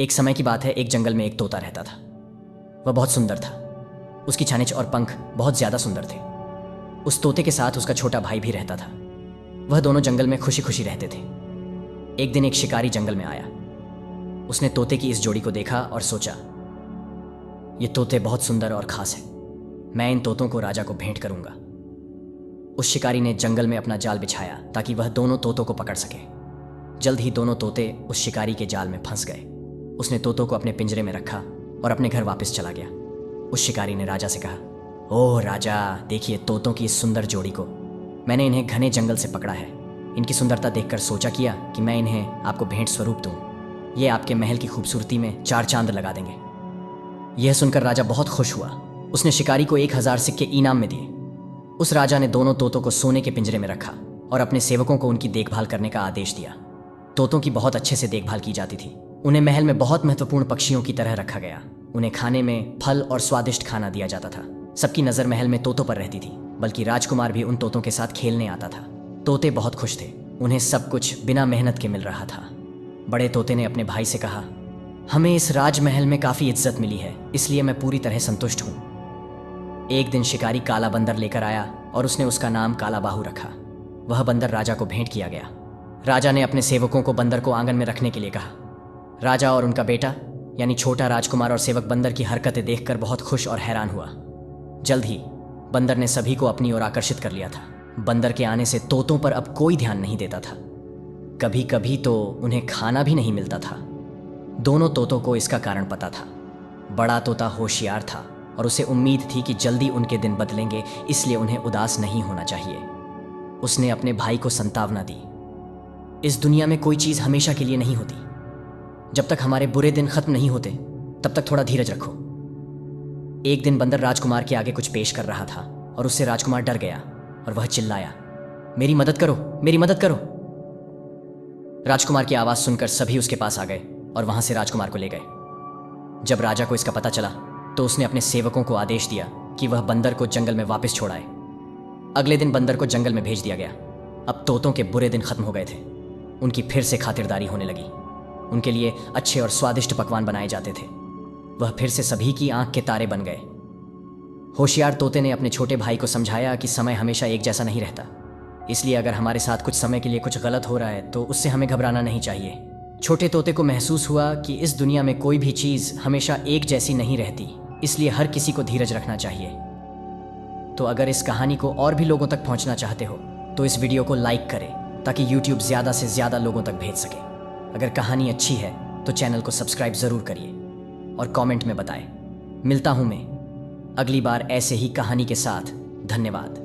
एक समय की बात है, एक जंगल में एक तोता रहता था। वह बहुत सुंदर था। उसकी छानिच और पंख बहुत ज़्यादा सुंदर थे। उस तोते के साथ उसका छोटा भाई भी रहता था। वह दोनों जंगल में खुशी खुशी रहते थे। एक दिन एक शिकारी जंगल में आया। उसने तोते की इस जोड़ी को देखा और सोचा, ये तोते बहुत सुंदर और खास हैं। मैं इन तोतों को राजा को भेंट करूंगा। उस शिकारी ने जंगल में अपना जाल बिछाया ताकि वह दोनों तोतों को पकड़ सके। जल्द ही दोनों तोते उस शिकारी के जाल में फंस गए। उसने तोतों को अपने पिंजरे में रखा और अपने घर वापस चला गया। उस शिकारी ने राजा से कहा, ओह राजा, देखिए तोतों की इस सुंदर जोड़ी को। मैंने इन्हें घने जंगल से पकड़ा है। इनकी सुंदरता देखकर सोचा किया कि मैं इन्हें आपको भेंट स्वरूप दूं। ये आपके महल की खूबसूरती में चार चांद लगा देंगे। यह सुनकर राजा बहुत खुश हुआ। उसने शिकारी को 1000 सिक्के इनाम में दिए। उस राजा ने दोनों तोतों को सोने के पिंजरे में रखा और अपने सेवकों को उनकी देखभाल करने का आदेश दिया। तोतों की बहुत अच्छे से देखभाल की जाती थी। उन्हें महल में बहुत महत्वपूर्ण पक्षियों की तरह रखा गया। उन्हें खाने में फल और स्वादिष्ट खाना दिया जाता था। सबकी नज़र महल में तोतों पर रहती थी, बल्कि राजकुमार भी उन तोतों के साथ खेलने आता था। तोते बहुत खुश थे। उन्हें सब कुछ बिना मेहनत के मिल रहा था। बड़े तोते ने अपने भाई से कहा, हमें इस राजमहल में काफ़ी इज्जत मिली है, इसलिए मैं पूरी तरह संतुष्ट हूँ। एक दिन शिकारी काला बंदर लेकर आया और उसने उसका नाम काला बाहु रखा। वह बंदर राजा को भेंट किया गया। राजा ने अपने सेवकों को बंदर को आंगन में रखने के लिए कहा। राजा और उनका बेटा यानी छोटा राजकुमार और सेवक बंदर की हरकतें देखकर बहुत खुश और हैरान हुआ। जल्द ही बंदर ने सभी को अपनी ओर आकर्षित कर लिया था। बंदर के आने से तोतों पर अब कोई ध्यान नहीं देता था। कभी कभी तो उन्हें खाना भी नहीं मिलता था। दोनों तोतों को इसका कारण पता था। बड़ा तोता होशियार था और उसे उम्मीद थी कि जल्दी उनके दिन बदलेंगे, इसलिए उन्हें उदास नहीं होना चाहिए। उसने अपने भाई को संतावना दी, इस दुनिया में कोई चीज़ हमेशा के लिए नहीं होती। जब तक हमारे बुरे दिन खत्म नहीं होते तब तक थोड़ा धीरज रखो। एक दिन बंदर राजकुमार के आगे कुछ पेश कर रहा था और उससे राजकुमार डर गया और वह चिल्लाया, मेरी मदद करो, मेरी मदद करो। राजकुमार की आवाज़ सुनकर सभी उसके पास आ गए और वहां से राजकुमार को ले गए। जब राजा को इसका पता चला तो उसने अपने सेवकों को आदेश दिया कि वह बंदर को जंगल में वापस छोड़ाए। अगले दिन बंदर को जंगल में भेज दिया गया। अब तोतों के बुरे दिन खत्म हो गए थे। उनकी फिर से खातिरदारी होने लगी। उनके लिए अच्छे और स्वादिष्ट पकवान बनाए जाते थे। वह फिर से सभी की आंख के तारे बन गए। होशियार तोते ने अपने छोटे भाई को समझाया कि समय हमेशा एक जैसा नहीं रहता, इसलिए अगर हमारे साथ कुछ समय के लिए कुछ गलत हो रहा है तो उससे हमें घबराना नहीं चाहिए। छोटे तोते को महसूस हुआ कि इस दुनिया में कोई भी चीज़ हमेशा एक जैसी नहीं रहती, इसलिए हर किसी को धीरज रखना चाहिए। तो अगर इस कहानी को और भी लोगों तक पहुंचना चाहते हो तो इस वीडियो को लाइक करें ताकि YouTube ज़्यादा से ज़्यादा लोगों तक भेज सके। अगर कहानी अच्छी है तो चैनल को सब्सक्राइब ज़रूर करिए और कमेंट में बताएं। मिलता हूं मैं अगली बार ऐसे ही कहानी के साथ। धन्यवाद।